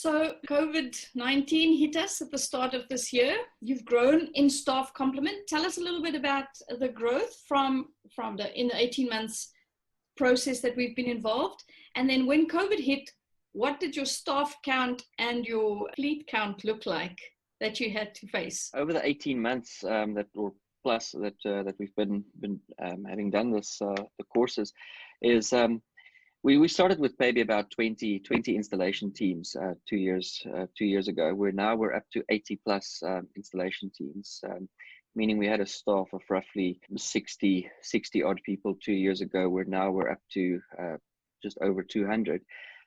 So COVID-19 hit us at the start of this year. You've grown in staff complement. Tell us a little bit about the growth in the 18 months process that we've been involved. And then when COVID hit, what did your staff count and your fleet count look like that you had to face? Over the 18 months that we've been having done this the courses is we started with maybe about 20 installation teams 2 years ago. We're up to 80 plus installation teams, meaning we had a staff of roughly 60 odd people 2 years ago. We're up to just over 200,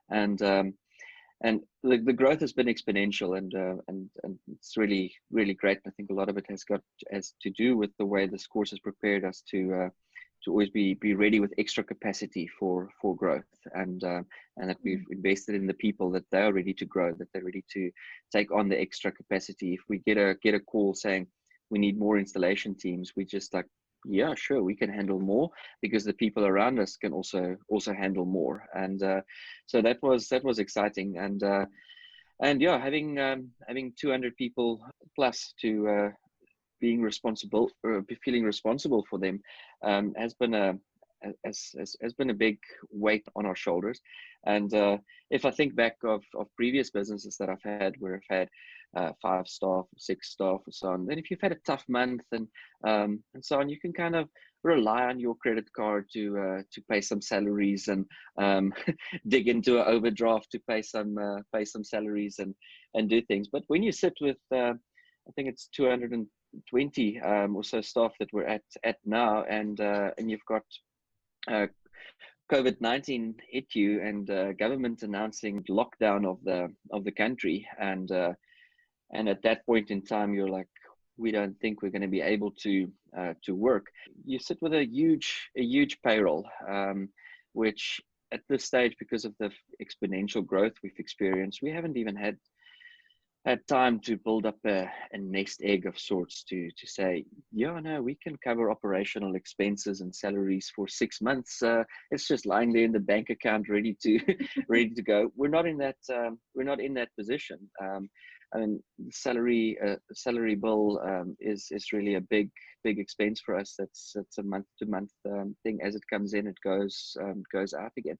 and the growth has been exponential, and it's really great. I think a lot of it has to do with the way this course has prepared us to always be ready with extra capacity for growth, and that we've invested in the people, that they are ready to grow, that they're ready to take on the extra capacity. If we get a call saying we need more installation teams, we just like, yeah, sure, we can handle more, because the people around us can also handle more. And so that was exciting, and yeah, having 200 people plus to being responsible, or feeling responsible for them, has been a big weight on our shoulders. And if I think back of previous businesses that I've had, where I've had 5 staff, 6 staff, or so on, then if you've had a tough month and so on, you can kind of rely on your credit card to pay some salaries, and dig into an overdraft to pay some salaries and do things. But when you sit with I think it's 220 or so staff that we're at now, and you've got COVID-19 hit you, and government announcing lockdown of the country, and at that point in time, you're like, we don't think we're going to be able to work. You sit with a huge payroll, which at this stage, because of the exponential growth we've experienced, we haven't even had time to build up a nest egg of sorts to say, yeah, no, we can cover operational expenses and salaries for 6 months. It's just lying there in the bank account, ready to go. We're not in that position. I mean, the salary bill is really a big expense for us. It's a month to month thing. As it comes in, it goes out again.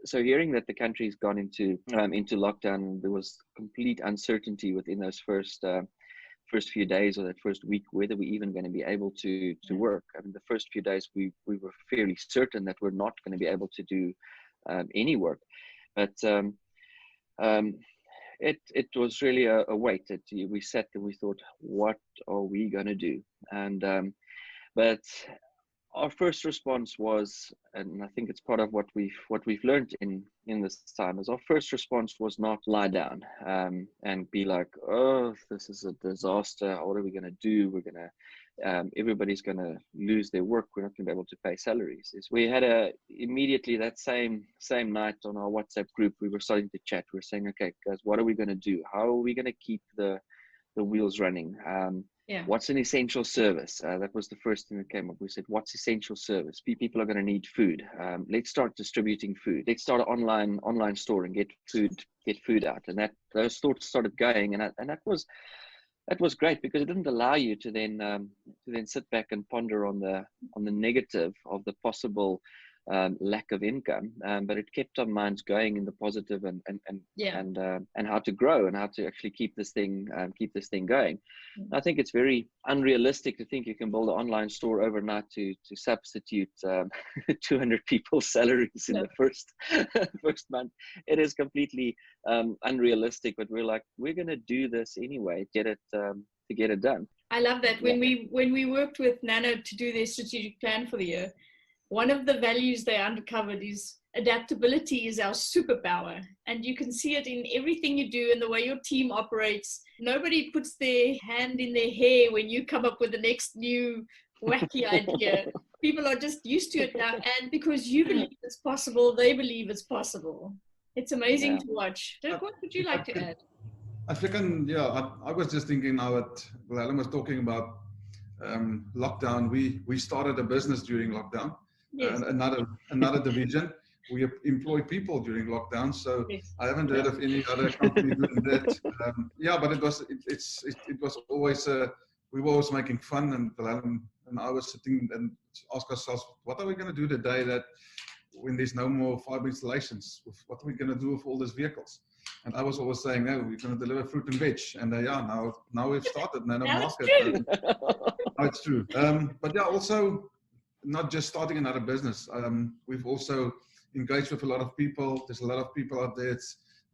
So hearing that the country's gone into lockdown, there was complete uncertainty within those first few days, or that first week, whether we're even going to be able to work. I mean, the first few days we were fairly certain that we're not going to be able to do any work, but it was really a weight that we sat and we thought, what are we going to do? And but our first response was, and I think it's part of what we've learned in this time, is our first response was not lie down and be like, oh, this is a disaster. What are we going to do? We're going to, everybody's going to lose their work. We're not going to be able to pay salaries. We had immediately that same night on our WhatsApp group, we were starting to chat. We were saying, okay, guys, what are we going to do? How are we going to keep the wheels running? What's an essential service? That was the first thing that came up. We said, what's essential service? People are going to need food. Let's start distributing food. Let's start an online store and get food out. And those thoughts started going, and that was great, because it didn't allow you to then sit back and ponder on the negative of the possible lack of income, but it kept our minds going in the positive, and how to grow, and how to actually keep this thing going. I think it's very unrealistic to think you can build an online store overnight to substitute 200 people's salaries in the first month. It is completely unrealistic, but we're like, we're going to do this anyway, to get it done. I love that. When we worked with Nano to do their strategic plan for the year, one of the values they uncovered is adaptability is our superpower. And you can see it in everything you do and the way your team operates. Nobody puts their hand in their hair when you come up with the next new wacky idea. People are just used to it now. And because you believe it's possible, they believe it's possible. It's amazing to watch. Dirk, what would you like to add? I was just thinking now that Willem was talking about lockdown. We started a business during lockdown. Yes. Another division, we employ people during lockdown. So Yes. I haven't heard of any other company doing that. Yeah, but it was always we were always making fun, and I was sitting and ask ourselves, what are we going to do today that when there's no more fiber installations? What are we going to do with all these vehicles? And I was always saying, no, we're going to deliver fruit and veg. And yeah, now we've started Nano Now Market. it's true. Now it's true. But yeah, also not just starting another business. We've also engaged with a lot of people. There's a lot of people out there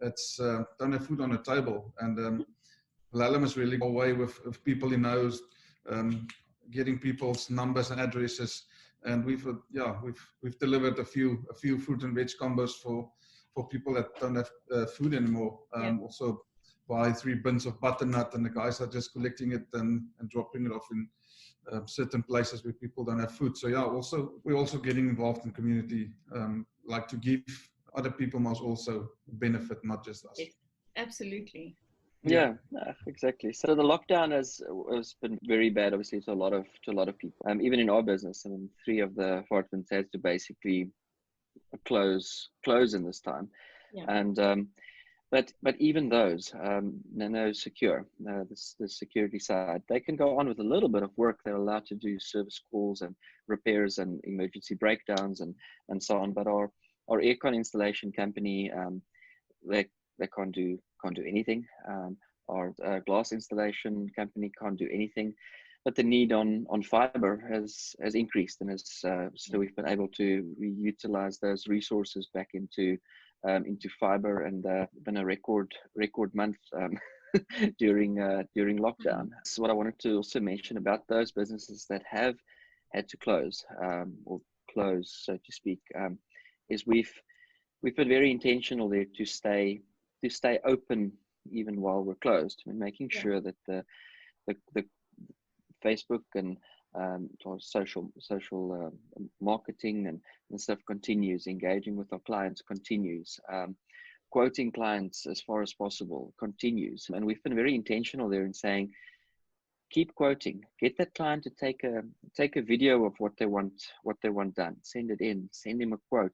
that's don't have food on the table. And Lalem is really away with people he knows, getting people's numbers and addresses. And we've delivered a few fruit and veg combos for people that don't have food anymore. Also buy 3 bins of butternut, and the guys are just collecting it and dropping it off in certain places where people don't have food. So yeah, we're also getting involved in community, like to give other people must also benefit, not just us. Yes, absolutely. Yeah, exactly. So the lockdown has been very bad, obviously, to a lot of people. Even in our business, I mean, 3 of the apartments had to basically close in this time. Yeah. And but even those, Nano Secure, the security side, they can go on with a little bit of work. They're allowed to do service calls and repairs and emergency breakdowns and so on. But our aircon installation company, they can't do anything. Our glass installation company can't do anything. But the need on fiber has increased, and so we've been able to reutilize those resources back into fiber, and been a record month during lockdown. So what I wanted to also mention about those businesses that have had to close, or close, so to speak, is we've been very intentional there to stay open even while we're closed. I mean, making sure that the Facebook and social marketing and stuff continues, engaging with our clients continues, quoting clients as far as possible continues. And we've been very intentional there in saying, keep quoting, get that client to take a video of what they want done, send it in, send him a quote.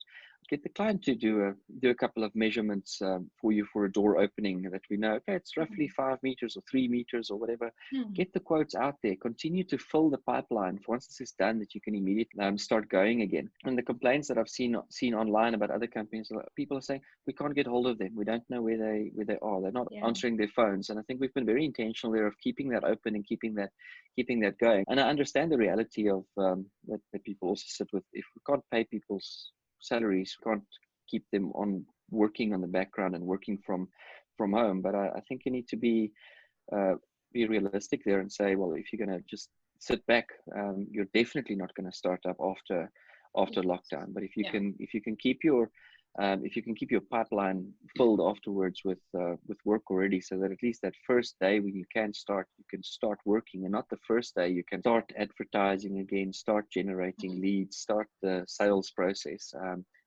Get the client to do a couple of measurements for you for a door opening that we know, okay, it's roughly 5 meters or 3 meters or whatever. Get the quotes out there. Continue to fill the pipeline. Once this is done, that you can immediately start going again. And the complaints that I've seen online about other companies, people are saying we can't get hold of them. We don't know where they are. They're not answering their phones. And I think we've been very intentional there of keeping that open and keeping that going. And I understand the reality of that people also sit with. If we can't pay people's salaries, we can't keep them on working on the background and working from home. But I think you need to be realistic there and say, well, if you're going to just sit back, you're definitely not going to start up after lockdown. But if you can keep your pipeline filled afterwards with work already, so that at least that first day when you can start working, and not the first day you can start advertising again, start generating leads, start the sales process,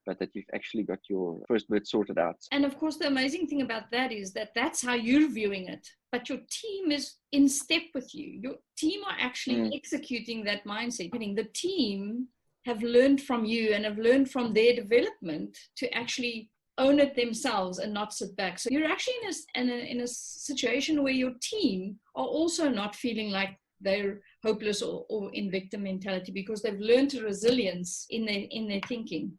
but that you've actually got your first bit sorted out. And of course, the amazing thing about that is that that's how you're viewing it, but your team is in step with you. Your team are actually executing that mindset. The team have learned from you and have learned from their development to actually own it themselves and not sit back. So you're actually in a situation where your team are also not feeling like they're hopeless or in victim mentality, because they've learned a resilience in their thinking.